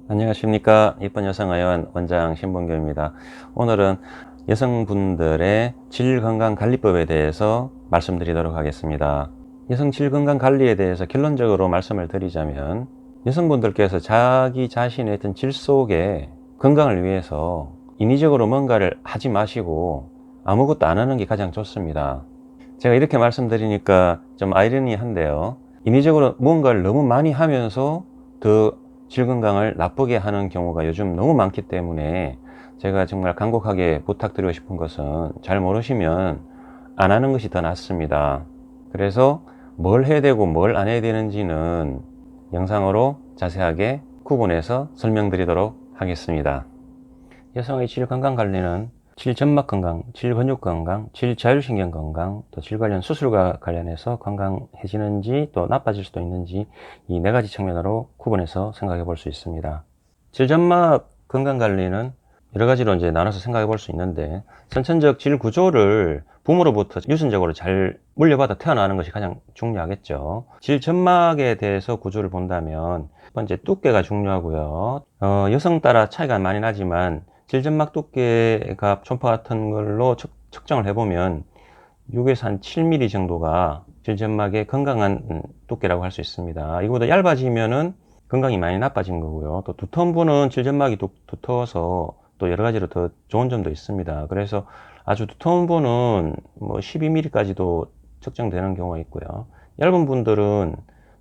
안녕하십니까. 이쁜 여성의원 원장 신봉규입니다. 오늘은 여성분들의 질건강관리법에 대해서 말씀드리도록 하겠습니다. 여성 질건강관리에 대해서 결론적으로 말씀을 드리자면, 여성분들께서 자기 자신의 어떤 질 속에 건강을 위해서 인위적으로 뭔가를 하지 마시고 아무것도 안 하는 게 가장 좋습니다. 제가 이렇게 말씀드리니까 좀 아이러니한데요, 인위적으로 뭔가를 너무 많이 하면서 더 질 건강을 나쁘게 하는 경우가 요즘 너무 많기 때문에, 제가 정말 간곡하게 부탁드리고 싶은 것은, 잘 모르시면 안 하는 것이 더 낫습니다. 그래서 뭘 해야 되고 뭘 안 해야 되는지는 영상으로 자세하게 구분해서 설명드리도록 하겠습니다. 여성의 질 건강 관리는 질 점막 건강, 질 근육 건강, 질 자율신경 건강, 또 질 관련 수술과 관련해서 건강해지는지 또 나빠질 수도 있는지, 이 네 가지 측면으로 구분해서 생각해 볼 수 있습니다. 질 점막 건강 관리는 여러 가지로 이제 나눠서 생각해 볼 수 있는데, 선천적 질 구조를 부모로부터 유전적으로 잘 물려받아 태어나는 것이 가장 중요하겠죠. 질 점막에 대해서 구조를 본다면, 첫 번째 두께가 중요하고요. 여성 따라 차이가 많이 나지만 질점막 두께가 초파 같은 걸로 측정을 해보면 6에서 한 7mm 정도가 질점막의 건강한 두께라고 할 수 있습니다. 이거보다 얇아지면은 건강이 많이 나빠진 거고요. 또 두터운 분은 질점막이 두터워서 또 여러 가지로 더 좋은 점도 있습니다. 그래서 아주 두터운 분은 뭐 12mm까지도 측정되는 경우가 있고요. 얇은 분들은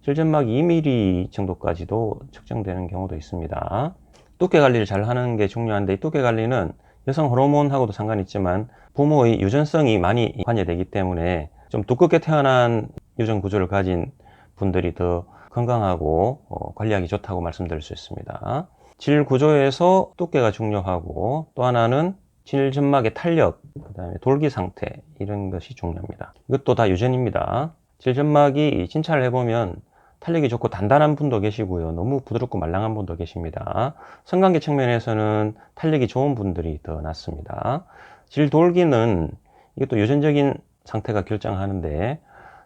질점막 2mm 정도까지도 측정되는 경우도 있습니다. 두께 관리를 잘 하는 게 중요한데, 이 두께 관리는 여성 호르몬하고도 상관이 있지만 부모의 유전성이 많이 관여되기 때문에, 좀 두껍게 태어난 유전 구조를 가진 분들이 더 건강하고 관리하기 좋다고 말씀드릴 수 있습니다. 질 구조에서 두께가 중요하고, 또 하나는 질 점막의 탄력, 그 다음에 돌기 상태, 이런 것이 중요합니다. 이것도 다 유전입니다. 질 점막이 진찰을 해보면 탄력이 좋고 단단한 분도 계시고요, 너무 부드럽고 말랑한 분도 계십니다. 성관계 측면에서는 탄력이 좋은 분들이 더 낫습니다. 질 돌기는 이것도 유전적인 상태가 결정하는데,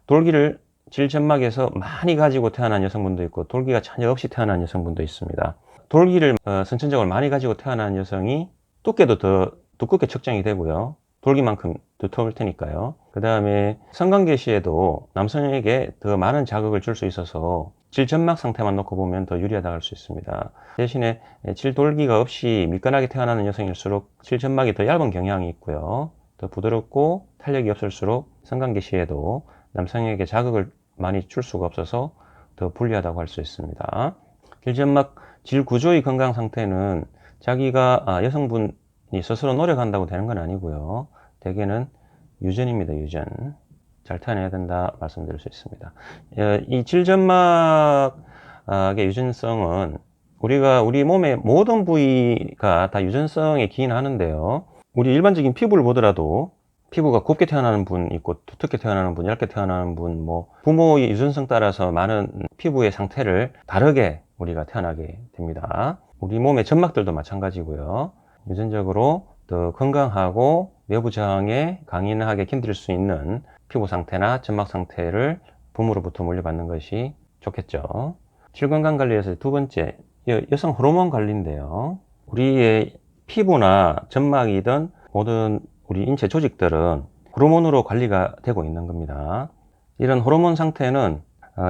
돌기를 질 점막에서 많이 가지고 태어난 여성분도 있고 돌기가 전혀 없이 태어난 여성분도 있습니다. 돌기를 선천적으로 많이 가지고 태어난 여성이 두께도 더 두껍게 측정이 되고요, 돌기만큼 두터울 테니까요. 그 다음에 성관계 시에도 남성에게 더 많은 자극을 줄 수 있어서 질점막 상태만 놓고 보면 더 유리하다고 할 수 있습니다. 대신에 질돌기가 없이 밀끈하게 태어나는 여성일수록 질점막이 더 얇은 경향이 있고요, 더 부드럽고 탄력이 없을수록 성관계 시에도 남성에게 자극을 많이 줄 수가 없어서 더 불리하다고 할 수 있습니다. 질점막 질 구조의 건강 상태는 자기가 여성분이 스스로 노력한다고 되는 건 아니고요, 대개는 유전입니다. 유전. 잘 태어나야 된다 말씀드릴 수 있습니다. 이 질점막의 유전성은 우리 몸의 모든 부위가 다 유전성에 기인하는데요, 우리 일반적인 피부를 보더라도 피부가 곱게 태어나는 분 있고 두텁게 태어나는 분, 얇게 태어나는 분, 뭐 부모의 유전성 따라서 많은 피부의 상태를 다르게 우리가 태어나게 됩니다. 우리 몸의 점막들도 마찬가지고요. 유전적으로 더 건강하고 외부 저항에 강인하게 견딜 수 있는 피부 상태나 점막 상태를 부모로부터 물려받는 것이 좋겠죠. 질건강 관리에서 두 번째, 여성 호르몬 관리인데요, 우리의 피부나 점막이든 모든 우리 인체 조직들은 호르몬으로 관리가 되고 있는 겁니다. 이런 호르몬 상태는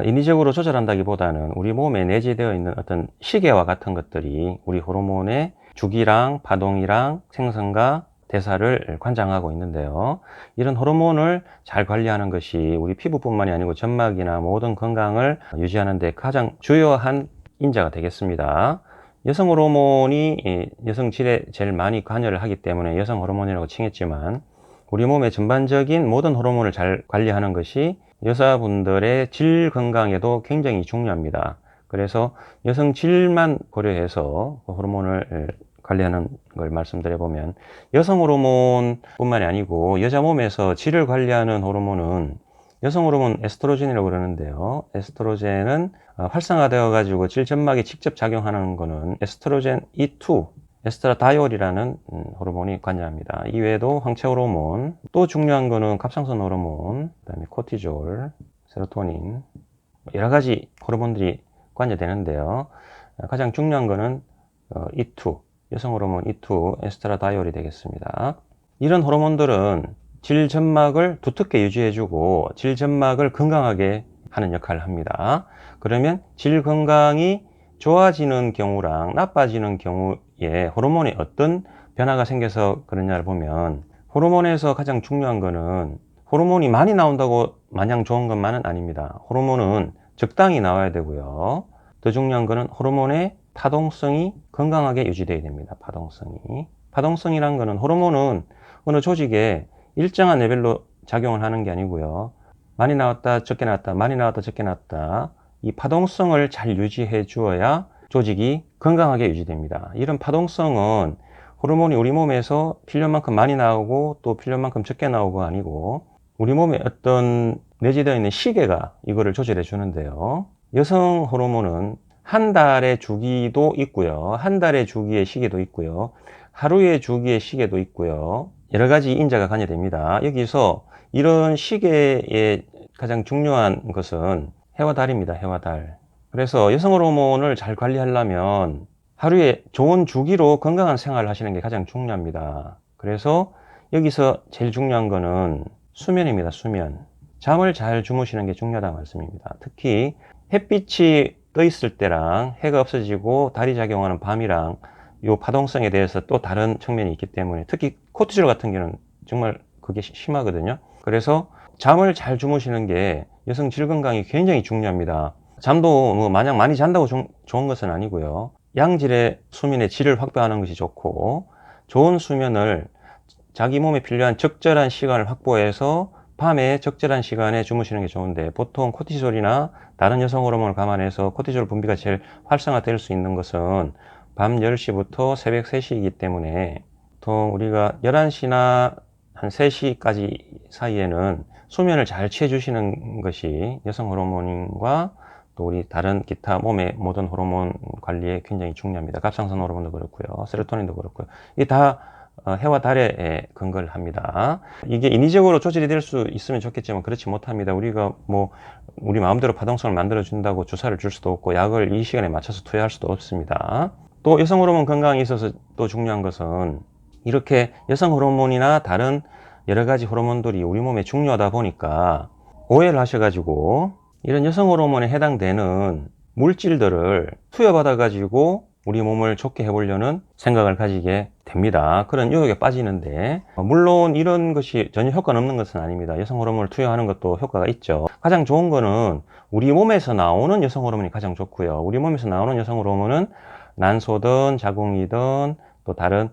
인위적으로 조절한다기보다는 우리 몸에 내재되어 있는 어떤 시계와 같은 것들이 우리 호르몬의 주기랑 파동이랑 생성과 대사를 관장하고 있는데요, 이런 호르몬을 잘 관리하는 것이 우리 피부뿐만이 아니고 점막이나 모든 건강을 유지하는 데 가장 주요한 인자가 되겠습니다. 여성 호르몬이 여성 질에 제일 많이 관여를 하기 때문에 여성 호르몬이라고 칭했지만, 우리 몸의 전반적인 모든 호르몬을 잘 관리하는 것이 여자분들의 질 건강에도 굉장히 중요합니다. 그래서 여성 질만 고려해서 호르몬을 관리하는 걸 말씀드려보면, 여성 호르몬 뿐만이 아니고 여자 몸에서 질을 관리하는 호르몬은 여성 호르몬 에스트로겐이라고 그러는데요, 에스트로겐은 활성화되어 가지고 질 점막에 직접 작용하는 거는 에스트로겐 E2, 에스트라다이올이라는 호르몬이 관여합니다. 이외에도 황체 호르몬, 또 중요한 거는 갑상선 호르몬, 그다음에 코티졸, 세로토닌, 여러 가지 호르몬들이 관여되는데요, 가장 중요한 거는 E2, 여성 호르몬 E2, 에스트라다이올이 되겠습니다. 이런 호르몬들은 질점막을 두텁게 유지해주고 질점막을 건강하게 하는 역할을 합니다. 그러면 질 건강이 좋아지는 경우랑 나빠지는 경우에 호르몬에 어떤 변화가 생겨서 그러냐를 보면, 호르몬에서 가장 중요한 거는 호르몬이 많이 나온다고 마냥 좋은 것만은 아닙니다. 호르몬은 적당히 나와야 되고요. 더 중요한 거는 호르몬의 파동성이 건강하게 유지되어야 됩니다. 파동성이란 거는, 호르몬은 어느 조직에 일정한 레벨로 작용을 하는 게 아니고요. 많이 나왔다 적게 나왔다, 많이 나왔다 적게 나왔다, 이 파동성을 잘 유지해 주어야 조직이 건강하게 유지됩니다. 이런 파동성은 호르몬이 우리 몸에서 필요만큼 많이 나오고 또 필요만큼 적게 나오고 아니고, 우리 몸에 어떤 내재되어 있는 시계가 이거를 조절해 주는데요. 여성 호르몬은 한 달의 주기도 있고요. 한 달의 주기의 시계도 있고요. 하루의 주기의 시계도 있고요. 여러 가지 인자가 관여됩니다. 여기서 이런 시계의 가장 중요한 것은 해와 달입니다. 해와 달. 그래서 여성 호르몬을 잘 관리하려면 하루에 좋은 주기로 건강한 생활을 하시는 게 가장 중요합니다. 그래서 여기서 제일 중요한 거는 수면입니다. 수면. 잠을 잘 주무시는 게 중요하다는 말씀입니다. 특히 햇빛이 떠 있을 때랑 해가 없어지고 달이 작용하는 밤이랑 이 파동성에 대해서 또 다른 측면이 있기 때문에, 특히 코티졸 같은 경우는 정말 그게 심하거든요. 그래서 잠을 잘 주무시는 게 여성 질 건강이 굉장히 중요합니다. 잠도 뭐 마냥 많이 잔다고 좋은 것은 아니고요. 양질의 수면의 질을 확보하는 것이 좋고, 좋은 수면을 자기 몸에 필요한 적절한 시간을 확보해서 밤에 적절한 시간에 주무시는 게 좋은데, 보통 코티졸이나 다른 여성 호르몬을 감안해서 코티졸 분비가 제일 활성화될 수 있는 것은 밤 10시부터 새벽 3시이기 때문에, 보통 우리가 11시나 한 3시까지 사이에는 수면을 잘 취해 주시는 것이 여성 호르몬과 또 우리 다른 기타 몸의 모든 호르몬 관리에 굉장히 중요합니다. 갑상선 호르몬도 그렇고요. 세로토닌도 그렇고요. 이게 다 해와 달에 근거를 합니다. 이게 인위적으로 조절이 될 수 있으면 좋겠지만 그렇지 못합니다. 우리가 뭐 우리 마음대로 파동성을 만들어 준다고 주사를 줄 수도 없고 약을 이 시간에 맞춰서 투여할 수도 없습니다. 또 여성 호르몬 건강에 있어서 또 중요한 것은, 이렇게 여성 호르몬이나 다른 여러 가지 호르몬들이 우리 몸에 중요하다 보니까 오해를 하셔가지고 이런 여성 호르몬에 해당되는 물질들을 투여받아 가지고 우리 몸을 좋게 해보려는 생각을 가지게 됩니다. 그런 유혹에 빠지는데, 물론 이런 것이 전혀 효과는 없는 것은 아닙니다. 여성 호르몬을 투여하는 것도 효과가 있죠. 가장 좋은 거는 우리 몸에서 나오는 여성 호르몬이 가장 좋고요. 우리 몸에서 나오는 여성 호르몬은 난소든 자궁이든 또 다른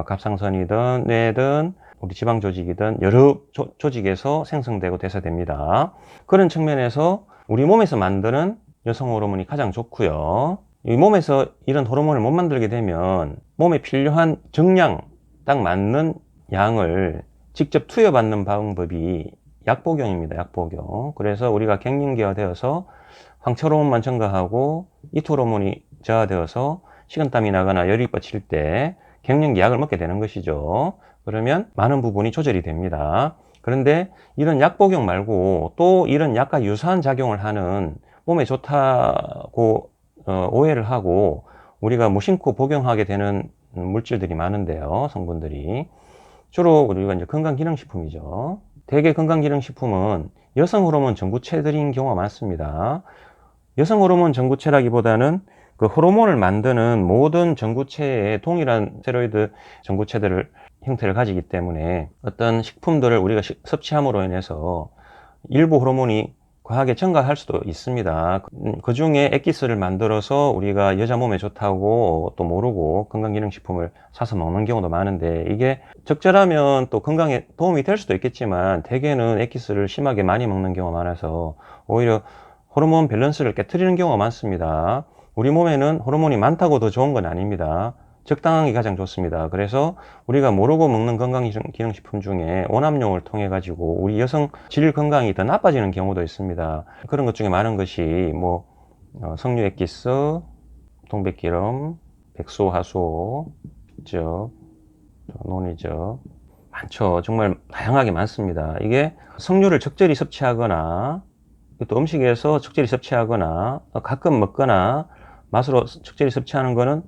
갑상선이든 뇌든 우리 지방 조직이든 여러 조직에서 생성되고 대사됩니다. 그런 측면에서 우리 몸에서 만드는 여성 호르몬이 가장 좋고요. 이 몸에서 이런 호르몬을 못 만들게 되면 몸에 필요한 정량, 딱 맞는 양을 직접 투여받는 방법이 약복용입니다. 약복용. 그래서 우리가 갱년기가 되어서 황체 호르몬만 증가하고 이투 호르몬이 저하되어서 식은땀이 나거나 열이 뻗칠 때 갱년기 약을 먹게 되는 것이죠. 그러면 많은 부분이 조절이 됩니다. 그런데 이런 약복용 말고 또 이런 약과 유사한 작용을 하는, 몸에 좋다고 오해를 하고 우리가 무심코 복용하게 되는 물질들이 많은데요. 성분들이 주로 우리가 이제 건강기능식품이죠. 대개 건강기능식품은 여성 호르몬 전구체들인 경우가 많습니다. 여성 호르몬 전구체라기보다는 그 호르몬을 만드는 모든 전구체에 동일한 스테로이드 전구체들을 형태를 가지기 때문에 어떤 식품들을 우리가 섭취함으로 인해서 일부 호르몬이 과하게 증가할 수도 있습니다. 그 중에 엑기스를 만들어서 우리가 여자 몸에 좋다고 또 모르고 건강기능식품을 사서 먹는 경우도 많은데, 이게 적절하면 또 건강에 도움이 될 수도 있겠지만 대개는 엑기스를 심하게 많이 먹는 경우가 많아서 오히려 호르몬 밸런스를 깨트리는 경우가 많습니다. 우리 몸에는 호르몬이 많다고 더 좋은 건 아닙니다. 적당한 게 가장 좋습니다. 그래서 우리가 모르고 먹는 건강기능식품 중에 오남용을 통해 가지고 우리 여성 질 건강이 더 나빠지는 경우도 있습니다. 그런 것 중에 많은 것이 뭐 석류 엑기스, 동백기름, 백수호, 하수호, 즉 논이죠. 많죠. 정말 다양하게 많습니다. 이게 석류를 적절히 섭취하거나, 또 음식에서 적절히 섭취하거나 가끔 먹거나 맛으로 적절히 섭취하는 거는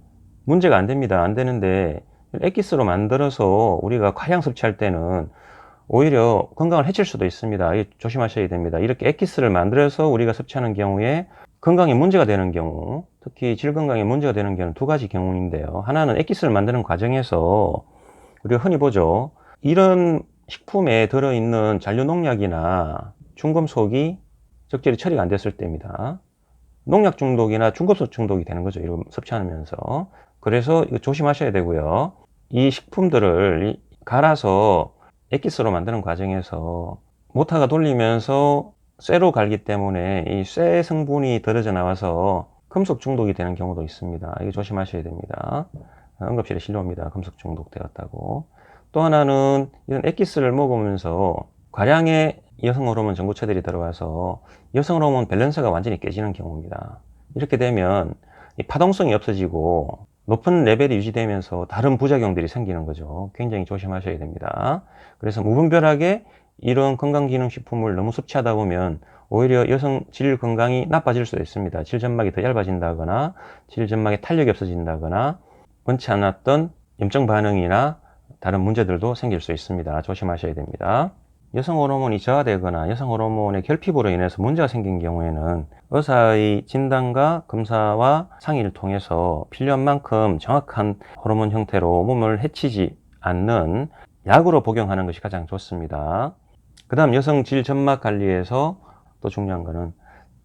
문제가 안 됩니다. 안 되는데 액기스로 만들어서 우리가 과량 섭취할 때는 오히려 건강을 해칠 수도 있습니다. 조심하셔야 됩니다. 이렇게 액기스를 만들어서 우리가 섭취하는 경우에 건강에 문제가 되는 경우, 특히 질 건강에 문제가 되는 경우는 두 가지 경우인데요. 하나는 액기스를 만드는 과정에서 우리가 흔히 보죠. 이런 식품에 들어있는 잔류농약이나 중금속이 적절히 처리가 안 됐을 때입니다. 농약 중독이나 중금속 중독이 되는 거죠. 이런 섭취하면서. 그래서 이거 조심하셔야 되고요. 이 식품들을 갈아서 액기스로 만드는 과정에서 모터가 돌리면서 쇠로 갈기 때문에 이 쇠 성분이 더러져 나와서 금속 중독이 되는 경우도 있습니다. 이거 조심하셔야 됩니다. 응급실에 실려옵니다. 금속 중독되었다고. 또 하나는 이런 액기스를 먹으면서 과량의 여성 호르몬 전구체들이 들어와서 여성 호르몬 밸런스가 완전히 깨지는 경우입니다. 이렇게 되면 이 파동성이 없어지고 높은 레벨이 유지되면서 다른 부작용들이 생기는 거죠. 굉장히 조심하셔야 됩니다. 그래서 무분별하게 이런 건강기능식품을 너무 섭취하다 보면 오히려 여성 질 건강이 나빠질 수도 있습니다. 질점막이 더 얇아진다거나 질점막에 탄력이 없어진다거나 원치 않았던 염증 반응이나 다른 문제들도 생길 수 있습니다. 조심하셔야 됩니다. 여성 호르몬이 저하되거나 여성 호르몬의 결핍으로 인해서 문제가 생긴 경우에는 의사의 진단과 검사와 상의를 통해서 필요한 만큼 정확한 호르몬 형태로 몸을 해치지 않는 약으로 복용하는 것이 가장 좋습니다. 그 다음 여성 질 점막 관리에서 또 중요한 것은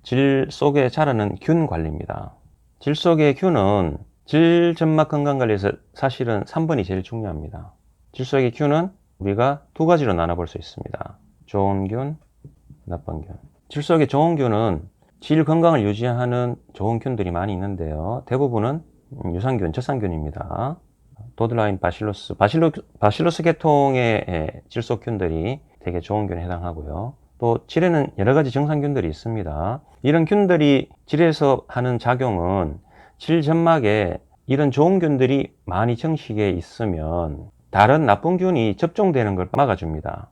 질 속에 자라는 균 관리입니다. 질 속의 균은 질 점막 건강 관리에서 사실은 3번이 제일 중요합니다. 질 속의 균은 우리가 두 가지로 나눠볼 수 있습니다. 좋은 균, 나쁜 균. 질 속의 좋은 균은 질 건강을 유지하는 좋은 균들이 많이 있는데요. 대부분은 유산균, 젖산균입니다. 도드라인 바실루스 계통의 질소균들이 되게 좋은 균에 해당하고요. 또 질에는 여러 가지 정상균들이 있습니다. 이런 균들이 질에서 하는 작용은 질 점막에 이런 좋은 균들이 많이 정식해 있으면 다른 나쁜 균이 접종되는 걸 막아줍니다.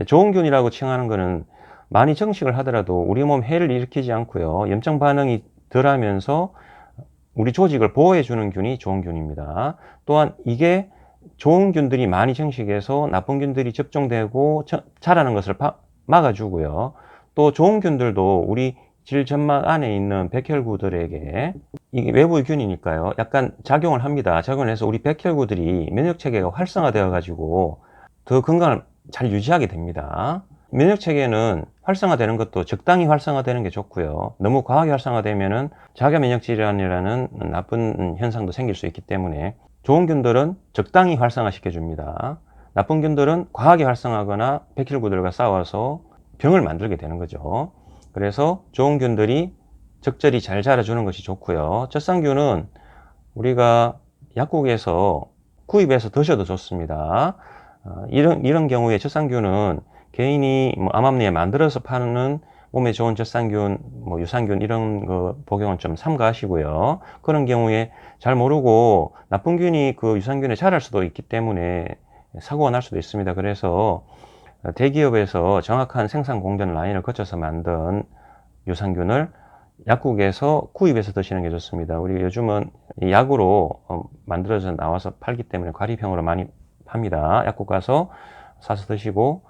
좋은 균이라고 칭하는 것은 많이 정식을 하더라도 우리 몸 해를 일으키지 않고요. 염증 반응이 덜하면서 우리 조직을 보호해주는 균이 좋은 균입니다. 또한 이게 좋은 균들이 많이 정식해서 나쁜 균들이 접종되고 자라는 것을 막아주고요. 또 좋은 균들도 우리 질 점막 안에 있는 백혈구들에게 이게 외부의 균이니까요. 약간 작용을 합니다. 작용을 해서 우리 백혈구들이 면역체계가 활성화되어 가지고 더 건강을 잘 유지하게 됩니다. 면역체계는 활성화되는 것도 적당히 활성화되는 게 좋고요. 너무 과하게 활성화되면은 자가 면역 질환이라는 나쁜 현상도 생길 수 있기 때문에 좋은 균들은 적당히 활성화시켜 줍니다. 나쁜 균들은 과하게 활성화하거나 백혈구들과 싸워서 병을 만들게 되는 거죠. 그래서 좋은 균들이 적절히 잘 자라주는 것이 좋고요. 젖산균은 우리가 약국에서 구입해서 드셔도 좋습니다. 이런 경우에 젖산균은 개인이 암암리에 만들어서 파는 몸에 좋은 젖산균, 유산균 이런 거 복용은 좀 삼가하시고요. 그런 경우에 잘 모르고 나쁜 균이 그 유산균에 자랄 수도 있기 때문에 사고가 날 수도 있습니다. 그래서 대기업에서 정확한 생산 공정 라인을 거쳐서 만든 유산균을 약국에서 구입해서 드시는 게 좋습니다. 우리 요즘은 약으로 만들어져 나와서 팔기 때문에 과리병으로 많이 팝니다. 약국 가서 사서 드시고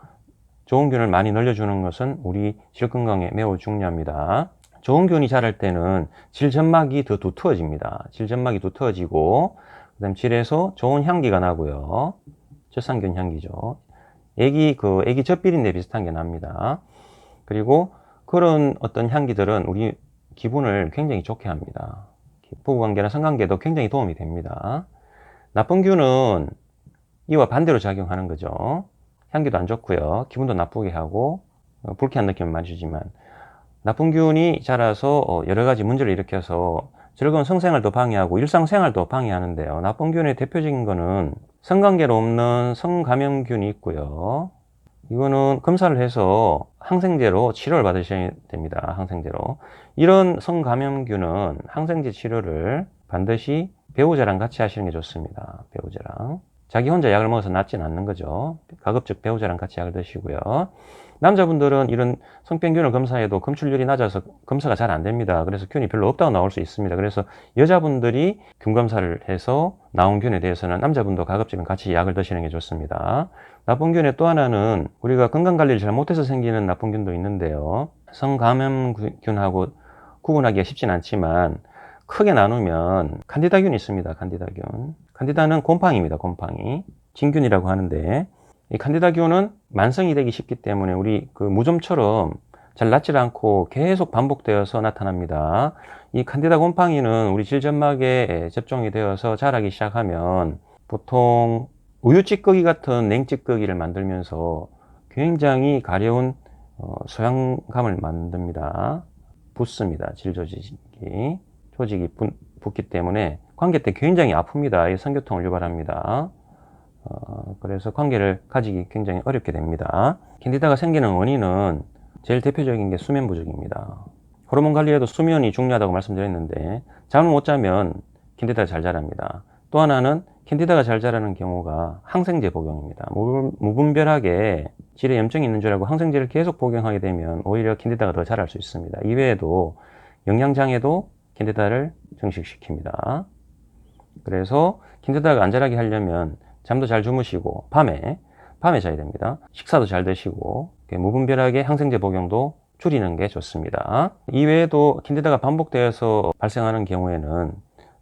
좋은 균을 많이 늘려주는 것은 우리 질 건강에 매우 중요합니다. 좋은 균이 자랄 때는 질 점막이 더 두터워집니다. 질 점막이 두터워지고 그다음 질에서 좋은 향기가 나고요. 젖산균 향기죠. 애기 젖비린내 비슷한 게 납니다. 그리고 그런 어떤 향기들은 우리 기분을 굉장히 좋게 합니다. 부부관계나 성관계도 굉장히 도움이 됩니다. 나쁜 균은 이와 반대로 작용하는 거죠. 향기도 안 좋고요. 기분도 나쁘게 하고 불쾌한 느낌을 많이 주지만 나쁜 균이 자라서 여러 가지 문제를 일으켜서 즐거운 성생활도 방해하고 일상생활도 방해하는데요. 나쁜 균의 대표적인 거는 성관계로 없는 성감염균이 있고요. 이거는 검사를 해서 항생제로 치료를 받으셔야 됩니다. 항생제로. 이런 성감염균은 항생제 치료를 반드시 배우자랑 같이 하시는 게 좋습니다. 배우자랑. 자기 혼자 약을 먹어서 낫지는 않는 거죠. 가급적 배우자랑 같이 약을 드시고요. 남자분들은 이런 성병균을 검사해도 검출률이 낮아서 검사가 잘 안 됩니다. 그래서 균이 별로 없다고 나올 수 있습니다. 그래서 여자분들이 균 검사를 해서 나온 균에 대해서는 남자분도 가급적이면 같이 약을 드시는 게 좋습니다. 나쁜 균의 또 하나는 우리가 건강관리를 잘못해서 생기는 나쁜 균도 있는데요. 성감염균하고 구분하기가 쉽진 않지만 크게 나누면 칸디다균이 있습니다. 칸디다균. 칸디다는 곰팡이입니다. 곰팡이. 진균이라고 하는데 이 칸디다균은 만성이 되기 쉽기 때문에 우리 그 무좀처럼 잘 낫지 않고 계속 반복되어서 나타납니다. 이 칸디다 곰팡이는 우리 질점막에 접종이 되어서 자라기 시작하면 보통 우유 찌꺼기 같은 냉찌꺼기를 만들면서 굉장히 가려운 소양감을 만듭니다. 붓습니다. 질조직이. 조직이 붓기 때문에 관계 때 굉장히 아픕니다. 성교통을 유발합니다. 그래서 관계를 가지기 굉장히 어렵게 됩니다. 캔디다가 생기는 원인은 제일 대표적인 게 수면 부족입니다. 호르몬 관리에도 수면이 중요하다고 말씀드렸는데 잠을 못 자면 캔디다가 잘 자랍니다. 또 하나는 캔디다가 잘 자라는 경우가 항생제 복용입니다. 무분별하게 질에 염증이 있는 줄 알고 항생제를 계속 복용하게 되면 오히려 캔디다가 더 자랄 수 있습니다. 이외에도 영양장애도 캔디다를 증식시킵니다. 그래서 캔디다가 안 자라게 하려면 잠도 잘 주무시고 밤에 자야 됩니다. 식사도 잘 드시고 무분별하게 항생제 복용도 줄이는 게 좋습니다. 이외에도 캔디다가 반복되어서 발생하는 경우에는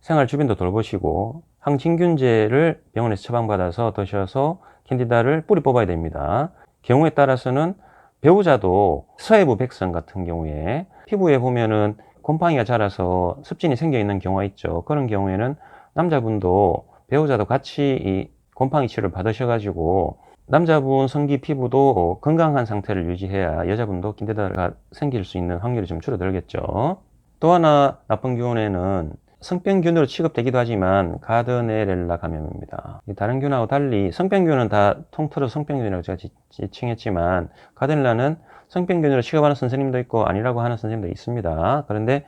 생활 주변도 돌보시고 항진균제를 병원에서 처방받아서 드셔서 캔디다를 뿌리 뽑아야 됩니다. 경우에 따라서는 배우자도 서해부 백성 같은 경우에 피부에 보면은 곰팡이가 자라서 습진이 생겨 있는 경우가 있죠. 그런 경우에는 남자분도 배우자도 같이 이 곰팡이 치료를 받으셔가지고 남자분 성기 피부도 건강한 상태를 유지해야 여자분도 캔디다가 생길 수 있는 확률이 좀 줄어들겠죠. 또 하나 나쁜 균에는 성병균으로 취급되기도 하지만 가드네렐라 감염입니다. 다른 균하고 달리 성병균은 다 통틀어 성병균이라고 제가 지칭했지만 가드넬라는 성병균으로 취급하는 선생님도 있고 아니라고 하는 선생님도 있습니다. 그런데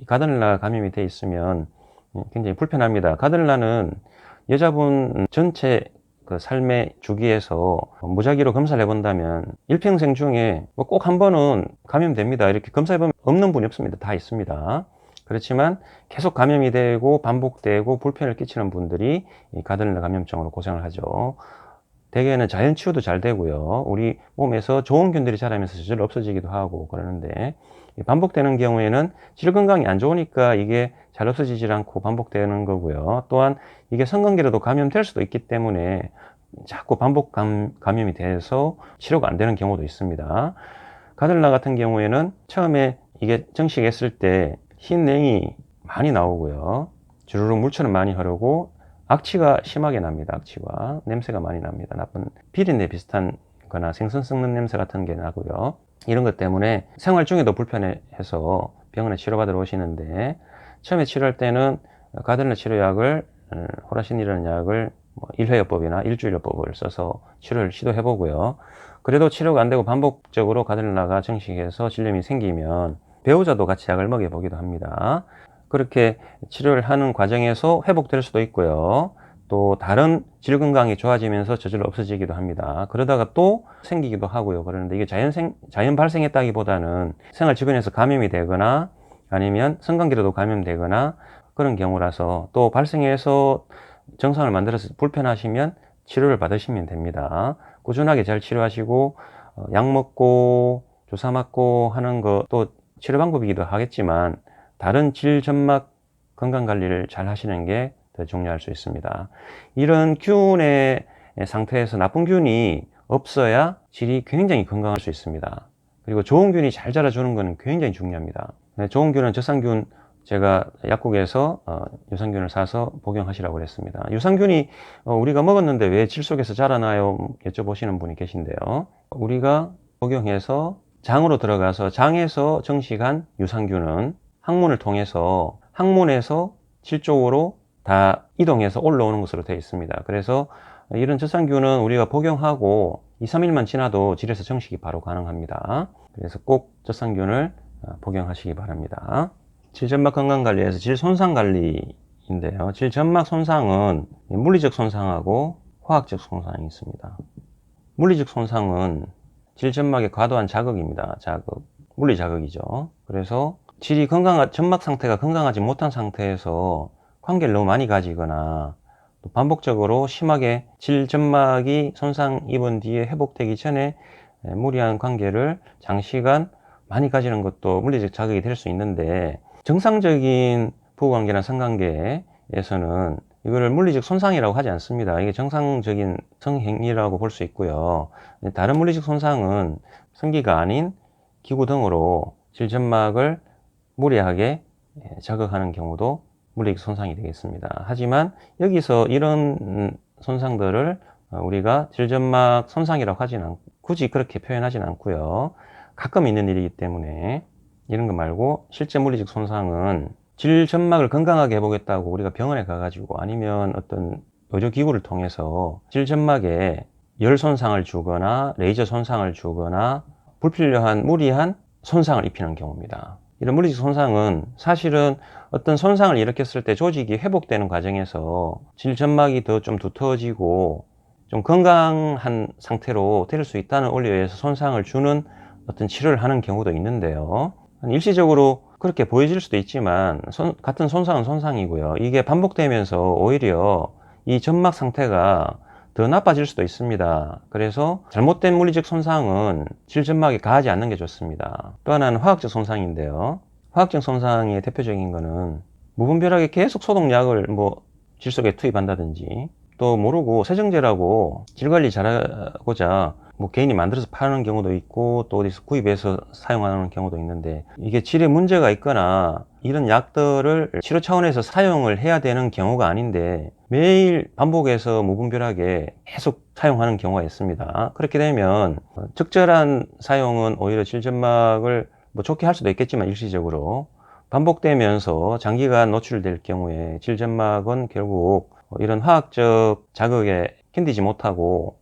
가드넬라 감염이 돼 있으면 굉장히 불편합니다. 가드넬라는 여자분 전체 그 삶의 주기에서 무작위로 검사를 해본다면 일평생 중에 꼭 한 번은 감염됩니다. 이렇게 검사해보면 없는 분이 없습니다. 다 있습니다. 그렇지만 계속 감염이 되고 반복되고 불편을 끼치는 분들이 이 가드넬라 감염증으로 고생을 하죠. 대개는 자연 치유도 잘 되고요. 우리 몸에서 좋은 균들이 자라면서 저절로 없어지기도 하고 그러는데 반복되는 경우에는 질 건강이 안 좋으니까 이게 잘 없어지질 않고 반복되는 거고요. 또한 이게 성관계로도 감염될 수도 있기 때문에 자꾸 반복 감염이 돼서 치료가 안 되는 경우도 있습니다. 가들라 같은 경우에는 처음에 이게 정식했을 때 흰 냉이 많이 나오고요. 주르륵 물처럼 많이 흐르고 악취가 심하게 납니다. 악취가 냄새가 많이 납니다. 나쁜 비린내 비슷한 거나 생선 썩는 냄새 같은 게 나고요. 이런 것 때문에 생활 중에도 불편해서 병원에 치료받으러 오시는데 처음에 치료할 때는 가드넬라 치료약을 호라신이라는 약을 1회요법이나 일주일요법을 써서 치료를 시도해 보고요. 그래도 치료가 안 되고 반복적으로 가드넬라가 정식해서 질염이 생기면 배우자도 같이 약을 먹여 보기도 합니다. 그렇게 치료를 하는 과정에서 회복될 수도 있고요. 또 다른 질 건강이 좋아지면서 저절로 없어지기도 합니다. 그러다가 또 생기기도 하고요. 그러는데 이게 자연 발생했다기보다는 생활 주변에서 감염이 되거나 아니면 성관계로도 감염되거나 그런 경우라서 또 발생해서 증상을 만들어서 불편하시면 치료를 받으시면 됩니다. 꾸준하게 잘 치료하시고 약 먹고 주사 맞고 하는 것도 치료 방법이기도 하겠지만 다른 질 점막 건강 관리를 잘 하시는 게 더 중요할 수 있습니다. 이런 균의 상태에서 나쁜 균이 없어야 질이 굉장히 건강할 수 있습니다. 그리고 좋은 균이 잘 자라주는 것은 굉장히 중요합니다. 좋은 균은 저상균 제가 약국에서 유산균을 사서 복용하시라고 그랬습니다. 유산균이 우리가 먹었는데 왜 질 속에서 자라나요? 여쭤보시는 분이 계신데요. 우리가 복용해서 장으로 들어가서 장에서 정식한 유산균은 항문을 통해서 항문에서 질 쪽으로 다 이동해서 올라오는 것으로 되어 있습니다. 그래서 이런 저산균은 우리가 복용하고 2, 3일만 지나도 질에서 정식이 바로 가능합니다. 그래서 꼭 저산균을 복용하시기 바랍니다. 질점막 건강관리에서 질손상관리인데요. 질점막 손상은 물리적 손상하고 화학적 손상이 있습니다. 물리적 손상은 질점막의 과도한 자극입니다. 자극, 물리 자극이죠. 그래서 점막 상태가 건강하지 못한 상태에서 관계를 너무 많이 가지거나 또 반복적으로 심하게 질점막이 손상 입은 뒤에 회복되기 전에 무리한 관계를 장시간 많이 가지는 것도 물리적 자극이 될 수 있는데, 정상적인 부부관계나 성관계에서는 이거를 물리적 손상이라고 하지 않습니다. 이게 정상적인 성행위라고 볼 수 있고요. 다른 물리적 손상은 성기가 아닌 기구 등으로 질점막을 무리하게 자극하는 경우도 물리적 손상이 되겠습니다. 하지만 여기서 이런 손상들을 우리가 질점막 손상이라고 하진 않고 굳이 그렇게 표현하진 않고요. 가끔 있는 일이기 때문에 이런 거 말고, 실제 물리적 손상은 질점막을 건강하게 해보겠다고 우리가 병원에 가가지고 아니면 어떤 의료기구를 통해서 질점막에 열 손상을 주거나 레이저 손상을 주거나 불필요한 무리한 손상을 입히는 경우입니다. 이런 물리적 손상은 사실은 어떤 손상을 일으켰을 때 조직이 회복되는 과정에서 질점막이 더 좀 두터워지고 좀 건강한 상태로 될 수 있다는 원리에 의해서 손상을 주는 어떤 치료를 하는 경우도 있는데요. 일시적으로 그렇게 보여질 수도 있지만 같은 손상은 손상이고요. 이게 반복되면서 오히려 이 점막 상태가 더 나빠질 수도 있습니다. 그래서 잘못된 물리적 손상은 질점막에 가하지 않는 게 좋습니다. 또 하나는 화학적 손상인데요. 화학적 손상의 대표적인 거는 무분별하게 계속 소독약을 질 속에 투입한다든지, 또 모르고 세정제라고 질 관리 잘하고자 개인이 만들어서 파는 경우도 있고, 또 어디서 구입해서 사용하는 경우도 있는데, 이게 질에 문제가 있거나 이런 약들을 치료 차원에서 사용을 해야 되는 경우가 아닌데 매일 반복해서 무분별하게 계속 사용하는 경우가 있습니다. 그렇게 되면 적절한 사용은 오히려 질점막을 좋게 할 수도 있겠지만, 일시적으로 반복되면서 장기간 노출될 경우에 질점막은 결국 이런 화학적 자극에 견디지 못하고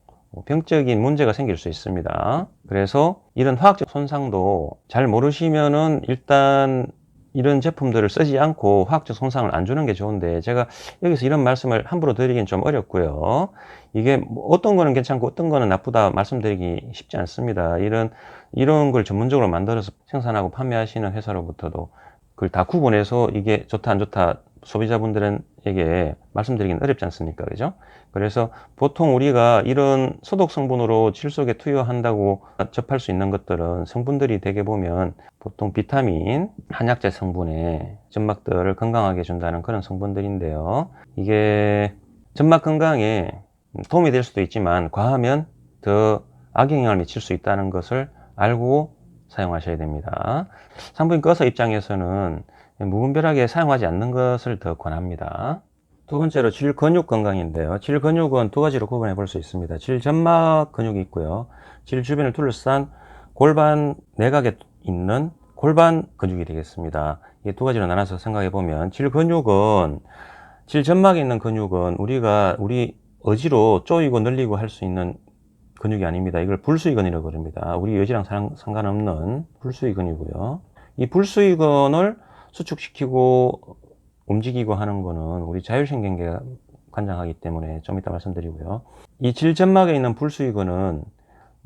병적인 문제가 생길 수 있습니다. 그래서 이런 화학적 손상도 잘 모르시면은 일단 이런 제품들을 쓰지 않고 화학적 손상을 안 주는 게 좋은데, 제가 여기서 이런 말씀을 함부로 드리긴 좀 어렵고요. 이게 어떤 거는 괜찮고 어떤 거는 나쁘다 말씀드리기 쉽지 않습니다. 이런 걸 전문적으로 만들어서 생산하고 판매하시는 회사로부터도 그걸 다 구분해서 이게 좋다 안 좋다 소비자분들에게 말씀드리긴 어렵지 않습니까? 그죠? 그래서 보통 우리가 이런 소독 성분으로 질 속에 투여한다고 접할 수 있는 것들은 성분들이 대개 보면 보통 비타민, 한약재 성분의 점막들을 건강하게 준다는 그런 성분들인데요. 이게 점막 건강에 도움이 될 수도 있지만 과하면 더 악영향을 미칠 수 있다는 것을 알고 사용하셔야 됩니다. 산부인과 의사 입장에서는 무분별하게 사용하지 않는 것을 더 권합니다. 두 번째로 질근육 건강인데요. 질근육은 두 가지로 구분해 볼 수 있습니다. 질점막 근육이 있고요. 질 주변을 둘러싼 골반 내각에 있는 골반 근육이 되겠습니다. 이게 두 가지로 나눠서 생각해 보면, 질점막에 있는 근육은 우리 의지로 조이고 늘리고 할 수 있는 근육이 아닙니다. 이걸 불수의근이라고 부릅니다. 우리 의지랑 상관없는 불수의근이고요. 이 불수의근을 수축시키고 움직이고 하는 거는 우리 자율신경계가 관장하기 때문에 좀 이따 말씀드리고요. 이 질점막에 있는 불수의근은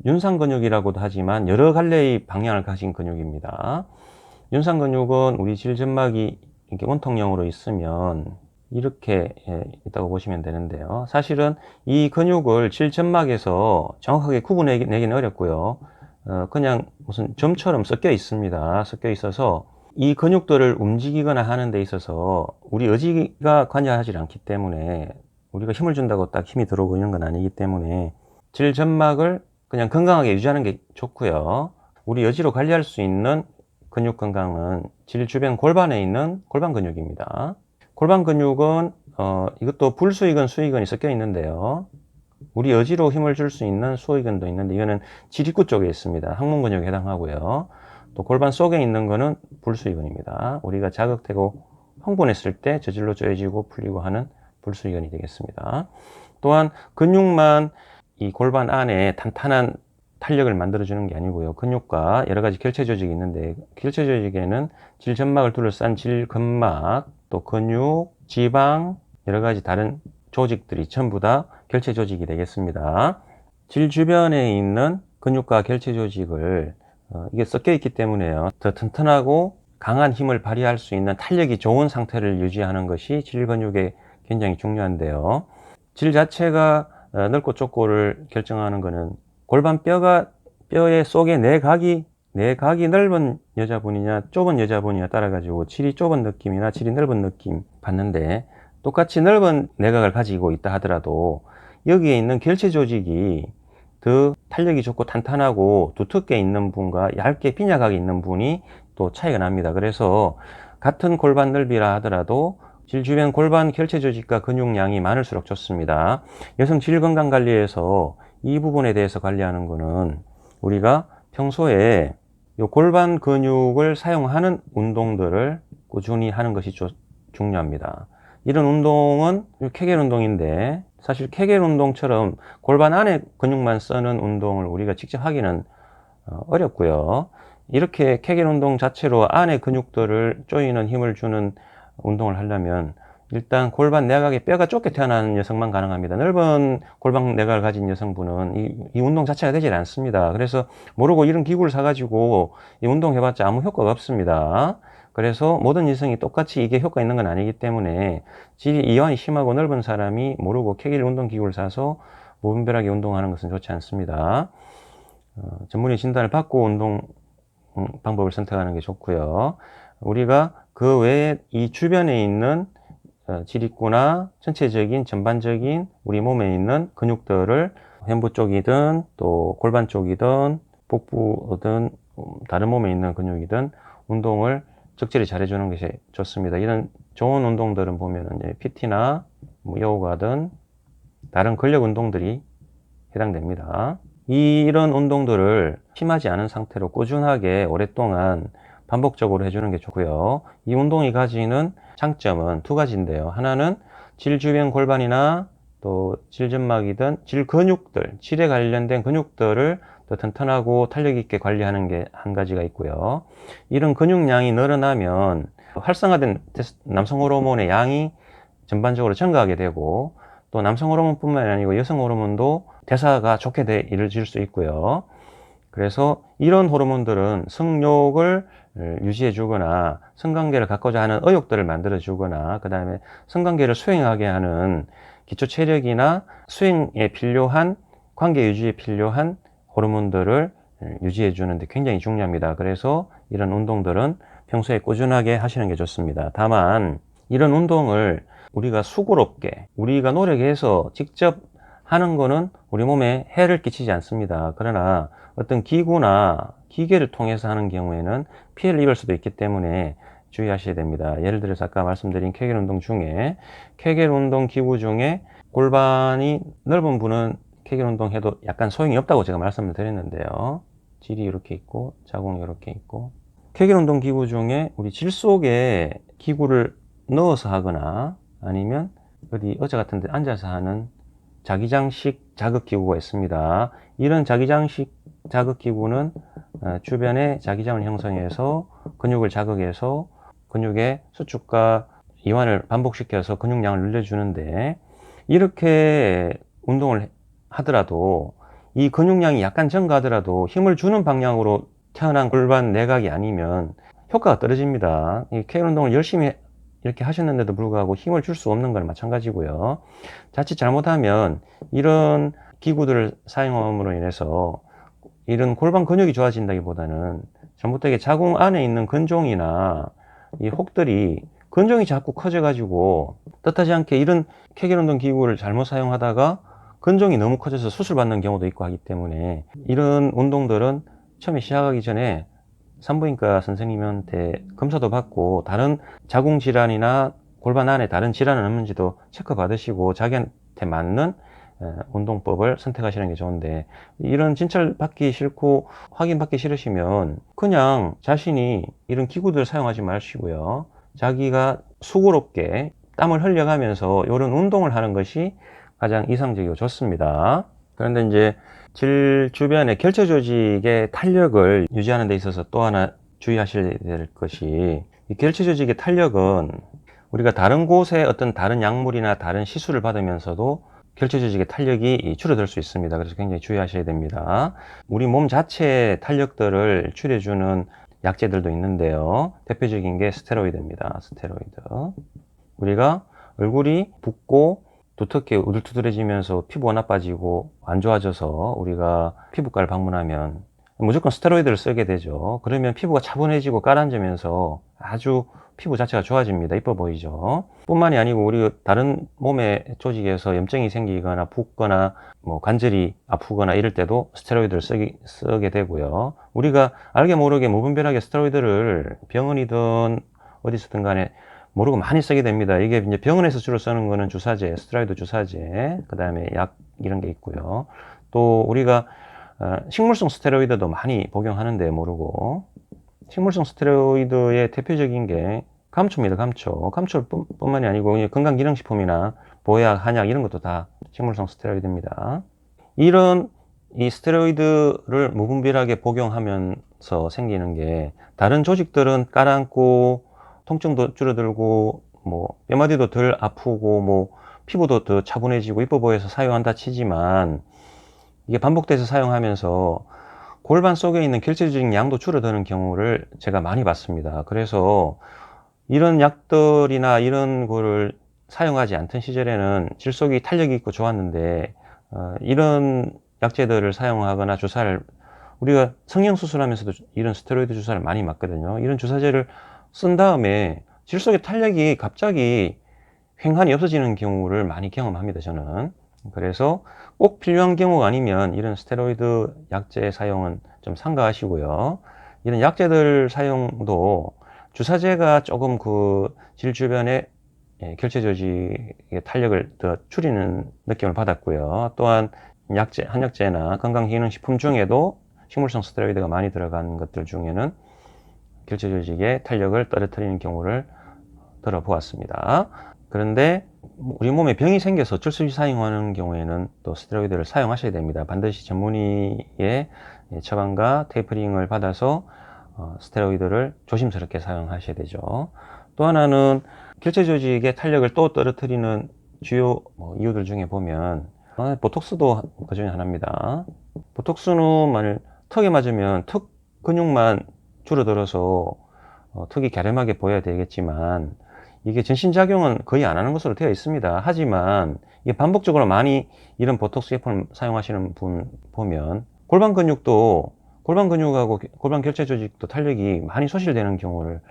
윤상근육이라고도 하지만 여러 갈래의 방향을 가진 근육입니다. 윤상근육은 우리 질점막이 이렇게 원통형으로 있으면 이렇게 있다고 보시면 되는데요. 사실은 이 근육을 질점막에서 정확하게 구분해내기는 어렵고요. 그냥 무슨 점처럼 섞여 있습니다. 섞여 있어서 이 근육들을 움직이거나 하는 데 있어서 우리 의지가 관여하지 않기 때문에, 우리가 힘을 준다고 딱 힘이 들어오고 있는 건 아니기 때문에 질점막을 그냥 건강하게 유지하는 게 좋고요. 우리 의지로 관리할 수 있는 근육 건강은 질 주변 골반에 있는 골반 근육입니다. 골반 근육은 이것도 불수의근, 수의근이 섞여 있는데요. 우리 의지로 힘을 줄 수 있는 수의근도 있는데, 이거는 질 입구 쪽에 있습니다. 항문 근육에 해당하고요. 또 골반 속에 있는 거는 불수의근입니다. 우리가 자극되고 흥분했을 때 저절로 쪼여지고 풀리고 하는 불수의근이 되겠습니다. 또한 근육만 이 골반 안에 탄탄한 탄력을 만들어주는 게 아니고요. 근육과 여러 가지 결체 조직이 있는데, 결체 조직에는 질점막을 둘러싼 질근막, 또 근육, 지방, 여러 가지 다른 조직들이 전부 다 결체 조직이 되겠습니다. 질 주변에 있는 근육과 결체 조직을 이게 섞여 있기 때문에요. 더 튼튼하고 강한 힘을 발휘할 수 있는 탄력이 좋은 상태를 유지하는 것이 질 근육에 굉장히 중요한데요. 질 자체가 넓고 좁고를 결정하는 것은 골반 뼈의 속에 내각이 넓은 여자분이냐 좁은 여자분이냐 따라 가지고 질이 좁은 느낌이나 질이 넓은 느낌 받는데, 똑같이 넓은 내각을 가지고 있다 하더라도 여기에 있는 결체 조직이 더 탄력이 좋고 탄탄하고 두텁게 있는 분과 얇게 빈약하게 있는 분이 또 차이가 납니다. 그래서 같은 골반 넓이라 하더라도 질 주변 골반 결체 조직과 근육량이 많을수록 좋습니다. 여성 질 건강 관리에서 이 부분에 대해서 관리하는 거는 우리가 평소에 이 골반 근육을 사용하는 운동들을 꾸준히 하는 것이 중요합니다. 이런 운동은 케겔 운동인데, 사실 케겔 운동처럼 골반 안에 근육만 쓰는 운동을 우리가 직접 하기는 어렵고요. 이렇게 케겔 운동 자체로 안에 근육들을 조이는 힘을 주는 운동을 하려면 일단 골반 내각에 뼈가 좁게 태어난 여성만 가능합니다. 넓은 골반 내각을 가진 여성분은 이 운동 자체가 되질 않습니다. 그래서 모르고 이런 기구를 사가지고 이 운동 해봤자 아무 효과가 없습니다. 그래서 모든 여성이 똑같이 이게 효과 있는 건 아니기 때문에 질이 이완이 심하고 넓은 사람이 모르고 케겔 운동 기구를 사서 무분별하게 운동하는 것은 좋지 않습니다. 전문의 진단을 받고 운동 방법을 선택하는 게 좋고요. 우리가 그 외에 이 주변에 있는 질입구나 전체적인 전반적인 우리 몸에 있는 근육들을 횡부 쪽이든 또 골반 쪽이든 복부든 다른 몸에 있는 근육이든 운동을 적절히 잘 해주는 것이 좋습니다. 이런 좋은 운동들은 보면 이제 PT나 요가든 다른 근력 운동들이 해당됩니다. 이런 운동들을 심하지 않은 상태로 꾸준하게 오랫동안 반복적으로 해주는 게 좋고요. 이 운동이 가지는 장점은 두 가지인데요. 하나는 질 주변 골반이나 또 질점막이든 질 근육들, 질에 관련된 근육들을 더 튼튼하고 탄력 있게 관리하는 게 한 가지가 있고요. 이런 근육량이 늘어나면 활성화된 남성 호르몬의 양이 전반적으로 증가하게 되고, 또 남성 호르몬뿐만 아니고 여성 호르몬도 대사가 좋게 이루어질 수 있고요. 그래서 이런 호르몬들은 성욕을 유지해 주거나 성관계를 갖고자 하는 의욕들을 만들어 주거나, 그 다음에 성관계를 수행하게 하는 기초 체력이나 수행에 필요한 관계 유지에 필요한 호르몬들을 유지해 주는데 굉장히 중요합니다. 그래서 이런 운동들은 평소에 꾸준하게 하시는 게 좋습니다. 다만 이런 운동을 우리가 수고롭게 우리가 노력해서 직접 하는 거는 우리 몸에 해를 끼치지 않습니다. 그러나 어떤 기구나 기계를 통해서 하는 경우에는 피해를 입을 수도 있기 때문에 주의하셔야 됩니다. 예를 들어서 아까 말씀드린 케겔 운동 중에, 케겔 운동 기구 중에 골반이 넓은 분은 케겔 운동 해도 약간 소용이 없다고 제가 말씀을 드렸는데요. 질이 이렇게 있고 자궁이 이렇게 있고, 케겔 운동 기구 중에 우리 질 속에 기구를 넣어서 하거나 아니면 어디 의자 같은 데 앉아서 하는 자기장식 자극기구가 있습니다. 이런 자기장식 자극기구는 주변에 자기장을 형성해서 근육을 자극해서 근육의 수축과 이완을 반복시켜서 근육량을 늘려주는데, 이렇게 운동을 하더라도 이 근육량이 약간 증가하더라도 힘을 주는 방향으로 태어난 골반 내각이 아니면 효과가 떨어집니다. 이 케겔 운동을 열심히 이렇게 하셨는데도 불구하고 힘을 줄 수 없는 건 마찬가지고요. 자칫 잘못하면 이런 기구들을 사용함으로 인해서 이런 골반 근육이 좋아진다기보다는 잘못되게 자궁 안에 있는 근종이나 이 혹들이 근종이 자꾸 커져가지고 뜻하지 않게 이런 케겔 운동 기구를 잘못 사용하다가 근종이 너무 커져서 수술받는 경우도 있고 하기 때문에, 이런 운동들은 처음에 시작하기 전에 산부인과 선생님한테 검사도 받고 다른 자궁 질환이나 골반 안에 다른 질환은 없는지도 체크 받으시고 자기한테 맞는 운동법을 선택하시는 게 좋은데, 이런 진찰 받기 싫고 확인 받기 싫으시면 그냥 자신이 이런 기구들 사용하지 마시고요, 자기가 수고롭게 땀을 흘려가면서 이런 운동을 하는 것이 가장 이상적이고 좋습니다. 그런데 이제 질 주변의 결체 조직의 탄력을 유지하는 데 있어서 또 하나 주의하셔야 될 것이, 이 결체 조직의 탄력은 우리가 다른 곳에 어떤 다른 약물이나 다른 시술을 받으면서도 결제 조직의 탄력이 줄어들 수 있습니다. 그래서 굉장히 주의하셔야 됩니다. 우리 몸 자체의 탄력들을 줄여주는 약제들도 있는데요. 대표적인 게 스테로이드입니다. 스테로이드. 우리가 얼굴이 붓고 두텁게 우둘투둘해지면서 피부가 나빠지고 안 좋아져서 우리가 피부과를 방문하면 무조건 스테로이드를 쓰게 되죠. 그러면 피부가 차분해지고 가라앉으면서 아주 피부 자체가 좋아집니다. 이뻐 보이죠. 뿐만이 아니고 우리 다른 몸의 조직에서 염증이 생기거나 붓거나 뭐 관절이 아프거나 이럴 때도 스테로이드를 쓰게 되고요. 우리가 알게 모르게 무분별하게 스테로이드를 병원이든 어디서든 간에 모르고 많이 쓰게 됩니다. 이게 이제 병원에서 주로 쓰는 거는 주사제, 스테로이드 주사제, 그 다음에 약 이런 게 있고요. 또 우리가 식물성 스테로이드도 많이 복용하는데 모르고, 식물성 스테로이드의 대표적인 게 감초입니다. 감초 뿐만이 아니고 건강기능식품이나 보약, 한약 이런 것도 다 식물성 스테로이드입니다. 이런 이 스테로이드를 무분별하게 복용하면서 생기는 게 다른 조직들은 가라앉고 통증도 줄어들고 뭐 뼈마디도 덜 아프고 뭐 피부도 더 차분해지고 이뻐 보여서 사용한다 치지만, 이게 반복돼서 사용하면서 골반 속에 있는 결제 조직 양도 줄어드는 경우를 제가 많이 봤습니다. 그래서 이런 약들이나 이런 거를 사용하지 않던 시절에는 질속이 탄력이 있고 좋았는데, 이런 약제들을 사용하거나 주사를, 우리가 성형수술하면서도 이런 스테로이드 주사를 많이 맞거든요. 이런 주사제를 쓴 다음에 질속의 탄력이 갑자기 횡하니 없어지는 경우를 많이 경험합니다, 저는. 그래서 꼭 필요한 경우가 아니면 이런 스테로이드 약제 사용은 좀 삼가하시고요. 이런 약제들 사용도 주사제가 조금 그 질 주변에 결체 조직의 탄력을 더 줄이는 느낌을 받았고요. 또한 한약제나 건강기능식품 중에도 식물성 스테로이드가 많이 들어간 것들 중에는 결체 조직의 탄력을 떨어뜨리는 경우를 들어보았습니다. 그런데 우리 몸에 병이 생겨서 어쩔 수 없이 사용하는 경우에는 또 스테로이드를 사용하셔야 됩니다. 반드시 전문의의 처방과 테이퍼링을 받아서 스테로이드를 조심스럽게 사용하셔야 되죠. 또 하나는 결체 조직의 탄력을 또 떨어뜨리는 주요 이유들 중에 보면 보톡스도 그 중에 하나입니다. 보톡스는 만일 턱에 맞으면 턱 근육만 줄어들어서 턱이 갸름하게 보여야 되겠지만, 이게 전신작용은 거의 안 하는 것으로 되어 있습니다. 하지만 이게 반복적으로 많이 이런 보톡스 제품을 사용하시는 분 보면 골반 근육하고 골반 결체 조직도 탄력이 많이 소실되는 경우를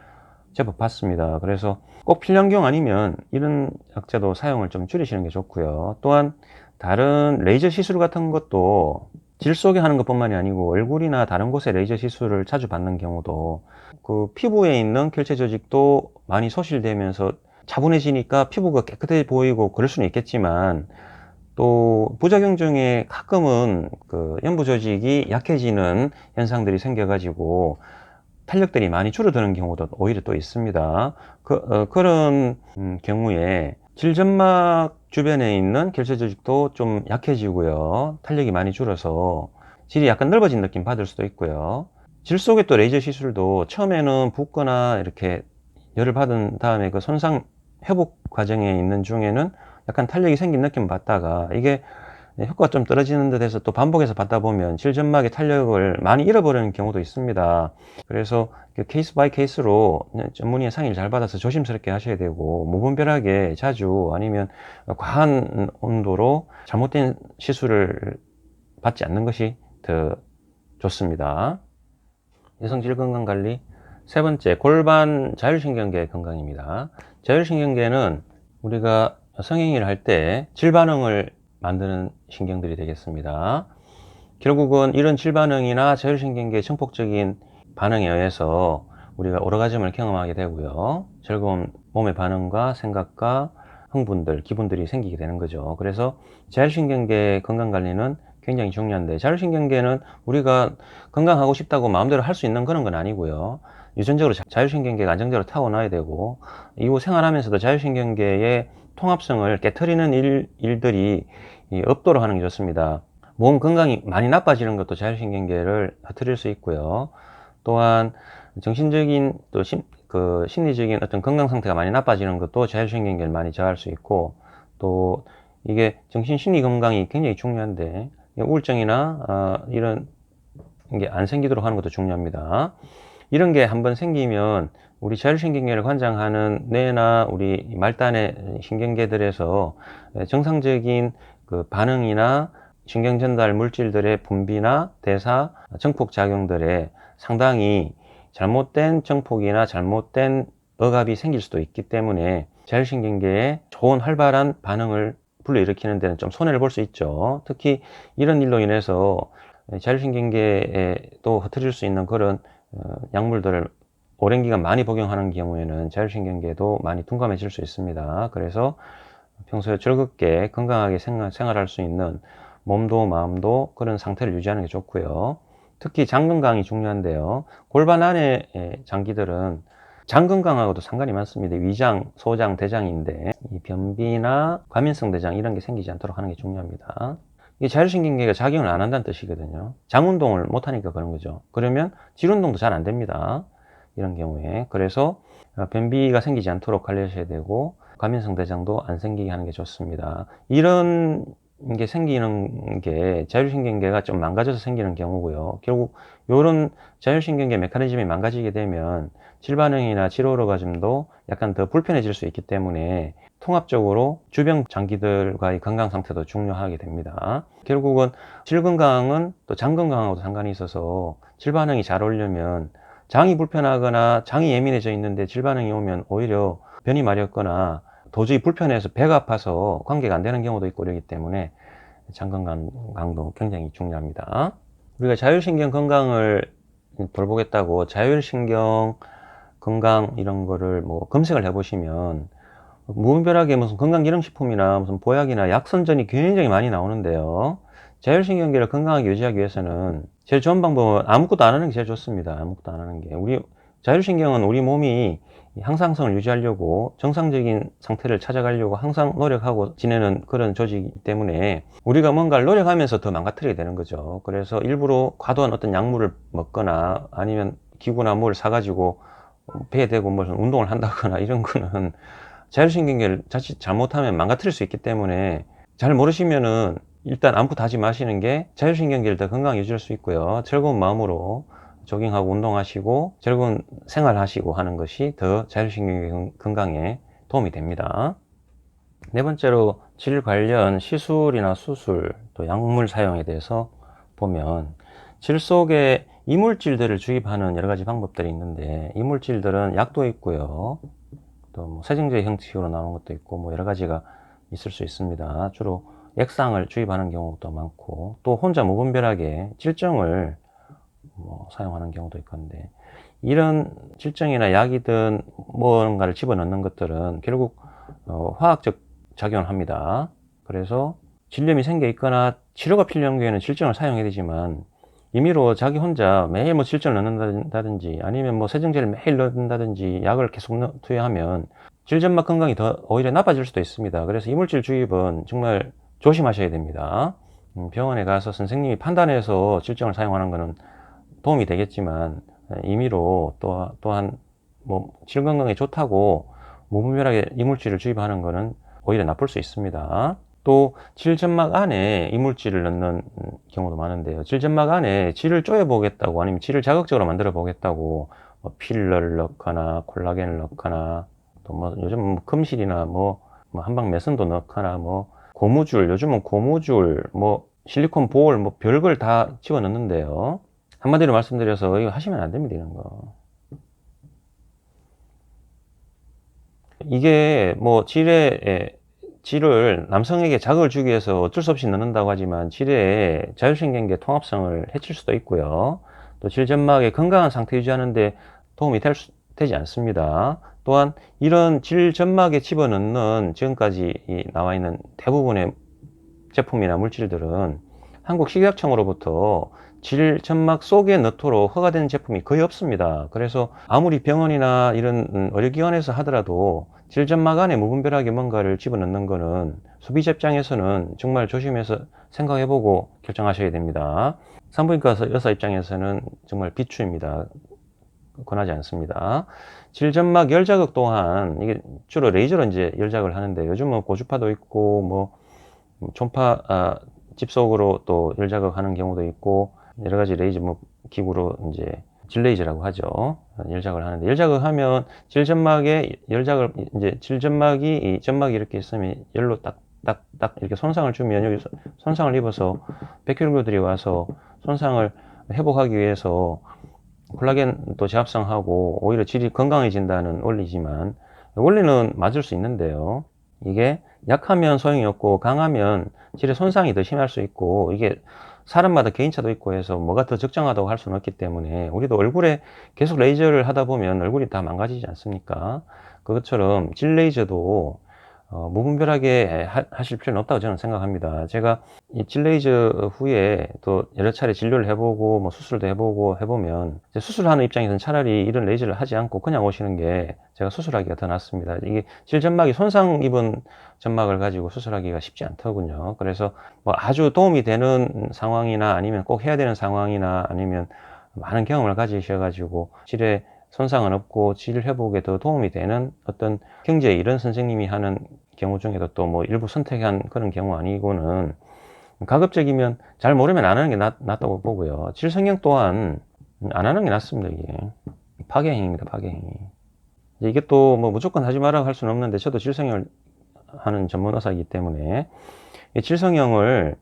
제법 봤습니다. 그래서 꼭 필요한 경우 아니면 이런 약제도 사용을 좀 줄이시는 게 좋고요. 또한 다른 레이저 시술 같은 것도 질 속에 하는 것뿐만이 아니고 얼굴이나 다른 곳에 레이저 시술을 자주 받는 경우도 그 피부에 있는 결체 조직도 많이 소실되면서 차분해지니까 피부가 깨끗해 보이고 그럴 수는 있겠지만, 또 부작용 중에 가끔은 그 연부 조직이 약해지는 현상들이 생겨가지고 탄력들이 많이 줄어드는 경우도 오히려 또 있습니다. 그런 경우에 질점막 주변에 있는 결체 조직도 좀 약해지고요. 탄력이 많이 줄어서 질이 약간 넓어진 느낌 받을 수도 있고요. 질 속에 또 레이저 시술도 처음에는 붓거나 이렇게 열을 받은 다음에 그 손상 회복 과정에 있는 중에는 약간 탄력이 생긴 느낌 받다가 이게 효과가 좀 떨어지는 듯해서 또 반복해서 받다 보면 질점막의 탄력을 많이 잃어버리는 경우도 있습니다. 그래서 케이스 바이 케이스로 전문의의 상의를 잘 받아서 조심스럽게 하셔야 되고, 무분별하게 자주 아니면 과한 온도로 잘못된 시술을 받지 않는 것이 더 좋습니다. 여성질 건강관리 세 번째, 골반 자율신경계 건강입니다. 자율신경계는 우리가 성행위를 할 때 질반응을 만드는 신경들이 되겠습니다. 결국은 이런 질반응이나 자율신경계의 증폭적인 반응에 의해서 우리가 오르가즘을 경험하게 되고요. 즐거운 몸의 반응과 생각과 흥분들, 기분들이 생기게 되는 거죠. 그래서 자율신경계 건강관리는 굉장히 중요한데, 자율신경계는 우리가 건강하고 싶다고 마음대로 할 수 있는 그런 건 아니고요. 유전적으로 자율신경계가 안정적으로 타고나야 되고, 이후 생활하면서도 자율신경계의 통합성을 깨트리는 일들이 없도록 하는 게 좋습니다. 몸 건강이 많이 나빠지는 것도 자율신경계를 흐트릴 수 있고요. 또한 정신적인 또 심리적인 어떤 건강 상태가 많이 나빠지는 것도 자율신경계를 많이 저할 수 있고, 또 이게 정신심리 건강이 굉장히 중요한데 우울증이나 이런 게 안 생기도록 하는 것도 중요합니다. 이런 게 한번 생기면 우리 자율신경계를 관장하는 뇌나 우리 말단의 신경계들에서 정상적인 그 반응이나 신경전달 물질들의 분비나 대사, 정폭 작용들에 상당히 잘못된 정폭이나 잘못된 억압이 생길 수도 있기 때문에 자율신경계에 좋은 활발한 반응을 불러일으키는 데는 좀 손해를 볼 수 있죠. 특히 이런 일로 인해서 자율신경계에도 흐트릴 수 있는 그런 약물들을 오랜 기간 많이 복용하는 경우에는 자율신경계도 많이 둔감해질 수 있습니다. 그래서 평소에 즐겁게 건강하게 생활할 수 있는 몸도 마음도 그런 상태를 유지하는 게 좋고요. 특히 장 건강이 중요한데요. 골반 안의 장기들은 장 건강하고도 상관이 많습니다. 위장, 소장, 대장인데 이 변비나 과민성 대장 이런 게 생기지 않도록 하는 게 중요합니다. 이 자율신경계가 작용을 안 한다는 뜻이거든요. 장 운동을 못 하니까 그런 거죠. 그러면 질 운동도 잘 안 됩니다. 이런 경우에. 그래서 변비가 생기지 않도록 관리하셔야 되고 과민성 대장도 안 생기게 하는 게 좋습니다. 이런 게 생기는 게 자율신경계가 좀 망가져서 생기는 경우고요. 결국 이런 자율신경계 메커니즘이 망가지게 되면 질반응이나 질오르가즘도 약간 더 불편해질 수 있기 때문에 통합적으로 주변 장기들과의 건강 상태도 중요하게 됩니다. 결국은 질 건강은 또 장 건강하고도 상관이 있어서 질 반응이 잘 오려면 장이 불편하거나 장이 예민해져 있는데 질 반응이 오면 오히려 변이 마렵거나 도저히 불편해서 배가 아파서 관계가 안 되는 경우도 있고 그러기 때문에 장 건강도 굉장히 중요합니다. 우리가 자율신경 건강을 돌보겠다고 자율신경 건강 이런 거를 뭐 검색을 해보시면 무분별하게 무슨 건강기능식품이나 무슨 보약이나 약선전이 굉장히 많이 나오는데요. 자율신경계를 건강하게 유지하기 위해서는 제일 좋은 방법은 아무것도 안 하는 게 제일 좋습니다. 아무것도 안 하는 게. 자율신경은 우리 몸이 항상성을 유지하려고 정상적인 상태를 찾아가려고 항상 노력하고 지내는 그런 조직이기 때문에 우리가 뭔가를 노력하면서 더 망가뜨리게 되는 거죠. 그래서 일부러 과도한 어떤 약물을 먹거나 아니면 기구나 뭘 사가지고 배에 대고 무슨 운동을 한다거나 이런 거는 자율신경계를 자칫 잘못하면 망가뜨릴 수 있기 때문에 잘 모르시면은 일단 아무것도 하지 마시는 게 자율신경계를 더 건강히 유지할 수 있고요. 즐거운 마음으로 조깅하고 운동하시고 즐거운 생활하시고 하는 것이 더 자율신경계 건강에 도움이 됩니다. 네 번째로 질 관련 시술이나 수술 또 약물 사용에 대해서 보면 질 속에 이물질들을 주입하는 여러 가지 방법들이 있는데 이물질들은 약도 있고요. 또 뭐 세정제 형식으로 나오는 것도 있고 뭐 여러 가지가 있을 수 있습니다. 주로 액상을 주입하는 경우도 많고 또 혼자 무분별하게 질정을 뭐 사용하는 경우도 있건데 이런 질정이나 약이든 뭔가를 집어넣는 것들은 결국 화학적 작용을 합니다. 그래서 질염이 생겨 있거나 치료가 필요한 경우에는 질정을 사용해야 되지만 임의로 자기 혼자 매일 뭐 질정을 넣는다든지 아니면 뭐 세정제를 매일 넣는다든지 약을 계속 투여하면 질점막 건강이 더 오히려 나빠질 수도 있습니다. 그래서 이물질 주입은 정말 조심하셔야 됩니다. 병원에 가서 선생님이 판단해서 질정을 사용하는 것은 도움이 되겠지만 임의로 또한 뭐 질 건강에 좋다고 무분별하게 이물질을 주입하는 것은 오히려 나쁠 수 있습니다. 또 질점막 안에 이물질을 넣는 경우도 많은데요. 질점막 안에 질을 쪼여 보겠다고 아니면 질을 자극적으로 만들어 보겠다고 뭐 필러를 넣거나 콜라겐을 넣거나 또 뭐 요즘 금실이나 뭐 한방 매선도 넣거나 뭐 고무줄, 요즘은 고무줄, 뭐 실리콘 볼, 뭐 별걸 다 집어넣는데요. 한마디로 말씀드려서 이거 하시면 안 됩니다, 이런 거. 이게 뭐 질을 남성에게 자극을 주기 위해서 어쩔 수 없이 넣는다고 하지만 질의 자율신경계 통합성을 해칠 수도 있고요. 또 질점막의 건강한 상태 유지하는데 도움이 되지 않습니다. 또한 이런 질점막에 집어넣는 지금까지 나와 있는 대부분의 제품이나 물질들은 한국식약청으로부터 질점막 속에 넣도록 허가된 제품이 거의 없습니다. 그래서 아무리 병원이나 이런 의료기관에서 하더라도 질점막 안에 무분별하게 뭔가를 집어넣는 거는 소비자 입장에서는 정말 조심해서 생각해보고 결정하셔야 됩니다. 산부인과 의사 입장에서는 정말 비추입니다. 권하지 않습니다. 질점막 열자극 또한 이게 주로 레이저로 이제 열자극을 하는데 요즘은 고주파도 있고 뭐 초음파 집속으로 또 열 자극하는 경우도 있고, 여러 가지 레이저 기구로 이제 질레이저라고 하죠. 열 자극을 하는데, 열 자극하면 질점막에 이제 질점막이 이 점막이 이렇게 있으면 열로 딱 이렇게 손상을 주면, 여기 손상을 입어서 백혈구들이 와서 손상을 회복하기 위해서 콜라겐도 재합성하고 오히려 질이 건강해진다는 원리지만, 원리는 맞을 수 있는데요. 이게 약하면 소용이 없고 강하면 질의 손상이 더 심할 수 있고, 이게 사람마다 개인차도 있고 해서 뭐가 더 적정하다고 할 수는 없기 때문에, 우리도 얼굴에 계속 레이저를 하다 보면 얼굴이 다 망가지지 않습니까? 그것처럼 질 레이저도 무분별하게 하실 필요는 없다고 저는 생각합니다. 제가 이 질 레이저 후에 또 여러 차례 진료를 해보고 뭐 수술도 해보고 해보면, 이제 수술하는 입장에서는 차라리 이런 레이저를 하지 않고 그냥 오시는 게 제가 수술하기가 더 낫습니다. 이게 질점막이 손상 입은 점막을 가지고 수술하기가 쉽지 않더군요. 그래서 뭐 아주 도움이 되는 상황이나 아니면 꼭 해야 되는 상황이나 아니면 많은 경험을 가지셔가지고 질의 손상은 없고 질 회복에 더 도움이 되는 어떤 경제 이런 선생님이 하는 경우 중에도 또 뭐 일부 선택한 그런 경우 아니고는, 가급적이면 잘 모르면 안 하는 게 낫다고 보고요. 질 성형 또한 안 하는 게 낫습니다. 이게 파괴행위입니다. 파괴행위. 이게 또 뭐 무조건 하지 말라고 할 수는 없는데, 저도 질 성형을 하는 전문 의사이기 때문에 이 질 성형을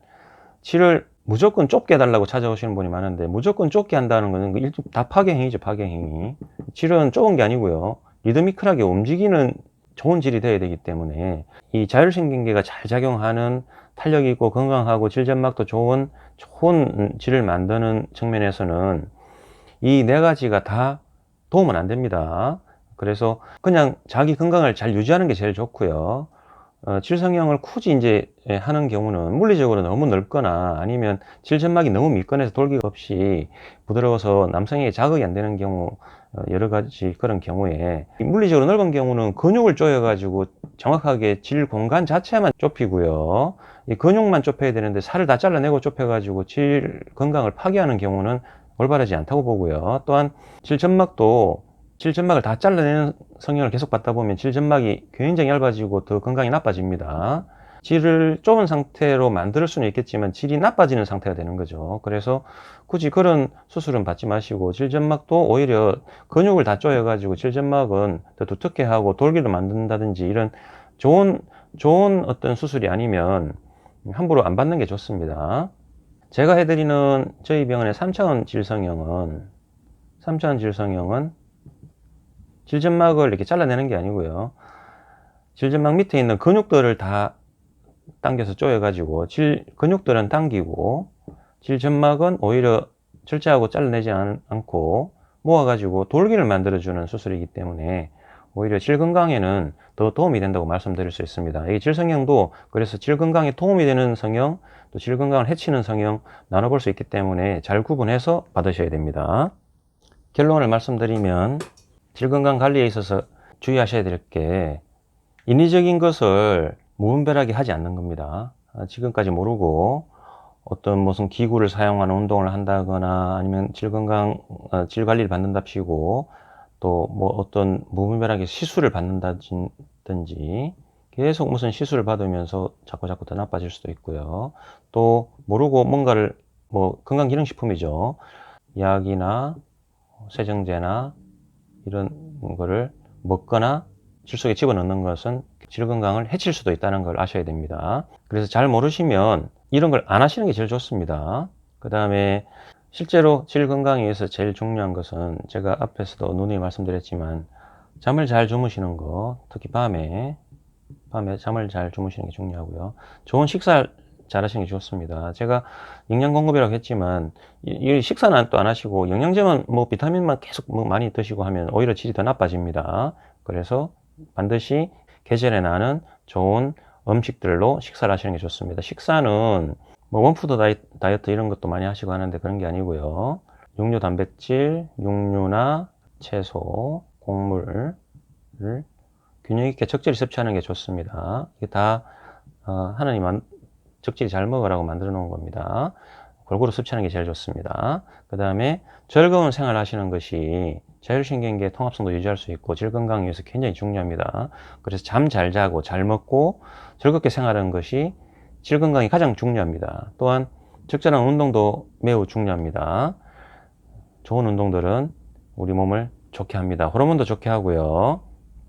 질을 무조건 좁게 해달라고 찾아오시는 분이 많은데, 무조건 좁게 한다는 것은 다 파괴행위죠. 파괴행위. 질은 좁은 게 아니고요, 리드미컬하게 움직이는 좋은 질이 돼야 되기 때문에, 이 자율신경계가 잘 작용하는 탄력 있고 건강하고 질점막도 좋은 질을 만드는 측면에서는 이 네 가지가 다 도움은 안 됩니다. 그래서 그냥 자기 건강을 잘 유지하는 게 제일 좋고요. 질 성형을 굳이 이제 하는 경우는 물리적으로 너무 넓거나 아니면 질점막이 너무 밀건해서 돌기가 없이 부드러워서 남성에게 자극이 안 되는 경우, 여러 가지 그런 경우에, 물리적으로 넓은 경우는 근육을 조여 가지고 정확하게 질 공간 자체만 좁히고요, 이 근육만 좁혀야 되는데 살을 다 잘라내고 좁혀 가지고 질 건강을 파괴하는 경우는 올바르지 않다고 보고요. 또한 질점막을 다 잘라내는 성형을 계속 받다 보면 질점막이 굉장히 얇아지고 더 건강이 나빠집니다. 질을 좁은 상태로 만들 수는 있겠지만 질이 나빠지는 상태가 되는 거죠. 그래서 굳이 그런 수술은 받지 마시고, 질점막도 오히려 근육을 다 조여가지고 질점막은 더 두텁게 하고 돌기를 만든다든지, 이런 좋은 어떤 수술이 아니면 함부로 안 받는 게 좋습니다. 제가 해드리는 저희 병원의 3차원 질성형은 질점막을 이렇게 잘라내는 게 아니고요, 질점막 밑에 있는 근육들을 다 당겨서 조여가지고 근육들은 당기고 질점막은 오히려 철저하고 잘라내지 않고 모아가지고 돌기를 만들어주는 수술이기 때문에 오히려 질 건강에는 더 도움이 된다고 말씀드릴 수 있습니다. 이 질 성형도 그래서 질 건강에 도움이 되는 성형, 또 질 건강을 해치는 성형 나눠볼 수 있기 때문에 잘 구분해서 받으셔야 됩니다. 결론을 말씀드리면, 질 건강 관리에 있어서 주의하셔야 될 게, 인위적인 것을 무분별하게 하지 않는 겁니다. 지금까지 모르고 어떤 무슨 기구를 사용하는 운동을 한다거나 아니면 질 관리를 받는답시고 또 뭐 어떤 무분별하게 시술을 받는다든지, 계속 무슨 시술을 받으면서 자꾸 더 나빠질 수도 있고요. 또 모르고 뭔가를, 뭐 건강기능식품이죠, 약이나 세정제나 이런 거를 먹거나 질 속에 집어넣는 것은 질 건강을 해칠 수도 있다는 걸 아셔야 됩니다. 그래서 잘 모르시면 이런 걸 안 하시는 게 제일 좋습니다. 그 다음에 실제로 질 건강에 의해서 제일 중요한 것은, 제가 앞에서도 누누이 말씀드렸지만 잠을 잘 주무시는 거, 특히 밤에 잠을 잘 주무시는 게 중요하고요. 좋은 식사 잘 하시는 게 좋습니다. 제가 영양 공급이라고 했지만, 이 식사는 또 안 하시고 영양제만, 뭐 비타민만 계속 뭐 많이 드시고 하면 오히려 질이 더 나빠집니다. 그래서 반드시 계절에 나는 좋은 음식들로 식사를 하시는 게 좋습니다. 식사는 뭐 원푸드 다이어트 이런 것도 많이 하시고 하는데 그런 게 아니고요, 육류, 단백질, 육류나 채소, 곡물을 균형 있게 적절히 섭취하는 게 좋습니다. 이게 다 하나님 적절히 잘 먹으라고 만들어 놓은 겁니다. 골고루 섭취하는 게 제일 좋습니다. 그 다음에 즐거운 생활 하시는 것이 자율신경계 통합성도 유지할 수 있고 질 건강에 위해서 굉장히 중요합니다. 그래서 잠 잘 자고 잘 먹고 즐겁게 생활하는 것이 질 건강이 가장 중요합니다. 또한 적절한 운동도 매우 중요합니다. 좋은 운동들은 우리 몸을 좋게 합니다. 호르몬도 좋게 하고요.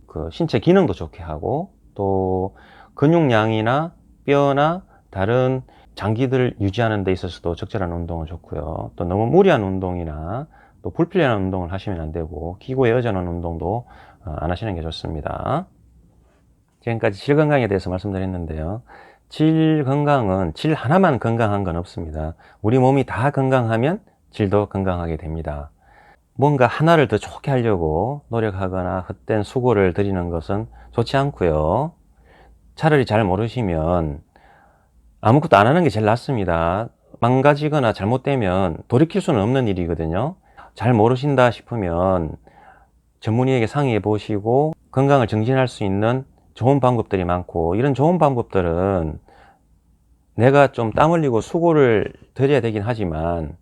그 신체 기능도 좋게 하고, 또 근육량이나 뼈나 다른 장기들 유지하는 데 있어서도 적절한 운동은 좋고요. 또 너무 무리한 운동이나 또 불필요한 운동을 하시면 안 되고, 기구에 의존한 운동도 안 하시는 게 좋습니다. 지금까지 질 건강에 대해서 말씀드렸는데요. 질 건강은 질 하나만 건강한 건 없습니다. 우리 몸이 다 건강하면 질도 건강하게 됩니다. 뭔가 하나를 더 좋게 하려고 노력하거나 헛된 수고를 들이는 것은 좋지 않고요. 차라리 잘 모르시면 아무것도 안 하는 게 제일 낫습니다. 망가지거나 잘못되면 돌이킬 수는 없는 일이거든요. 잘 모르신다 싶으면 전문의에게 상의해 보시고 건강을 증진할 수 있는 좋은 방법들이 많고, 이런 좋은 방법들은 내가 좀 땀 흘리고 수고를 들여야 되긴 하지만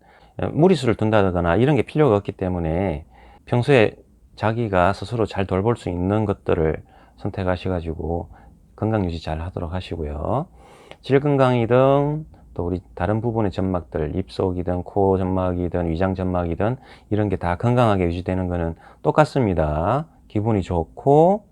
무리수를 둔다거나 이런 게 필요가 없기 때문에 평소에 자기가 스스로 잘 돌볼 수 있는 것들을 선택하셔가지고 건강 유지 잘 하도록 하시고요. 질 건강이든 또 우리 다른 부분의 점막들, 입속이든 코 점막이든 위장 점막이든 이런 게 다 건강하게 유지되는 거는 똑같습니다. 기분이 좋고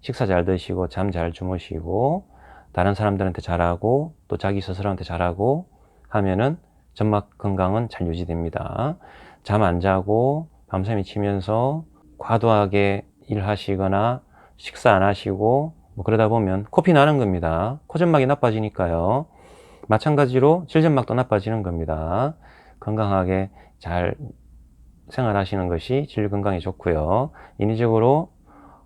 식사 잘 드시고 잠 잘 주무시고 다른 사람들한테 잘하고 또 자기 스스로한테 잘하고 하면은 점막 건강은 잘 유지됩니다. 잠 안 자고 밤샘이 치면서 과도하게 일하시거나 식사 안 하시고 뭐 그러다 보면 코피 나는 겁니다. 코점막이 나빠지니까요. 마찬가지로 질점막도 나빠지는 겁니다. 건강하게 잘 생활하시는 것이 질 건강에 좋고요. 인위적으로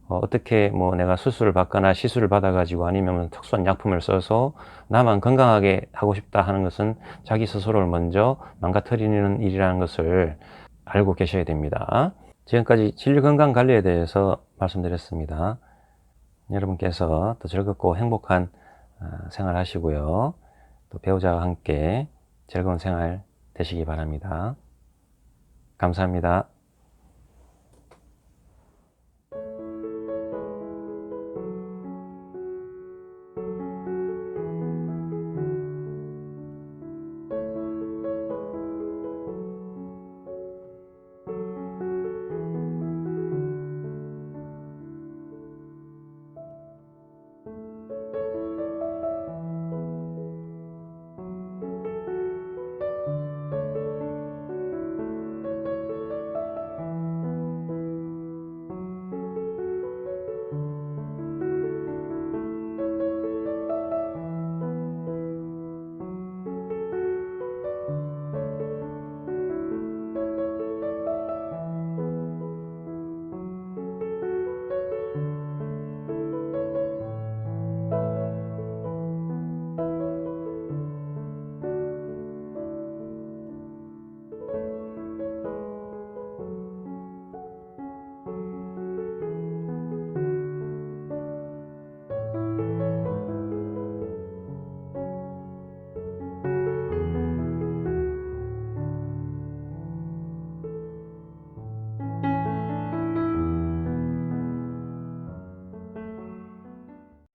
어떻게 뭐 내가 수술을 받거나 시술을 받아가지고 아니면 특수한 약품을 써서 나만 건강하게 하고 싶다 하는 것은 자기 스스로를 먼저 망가뜨리는 일이라는 것을 알고 계셔야 됩니다. 지금까지 질 건강 관리에 대해서 말씀드렸습니다. 여러분께서 더 즐겁고 행복한 생활 하시고요. 또 배우자와 함께 즐거운 생활 되시기 바랍니다. 감사합니다.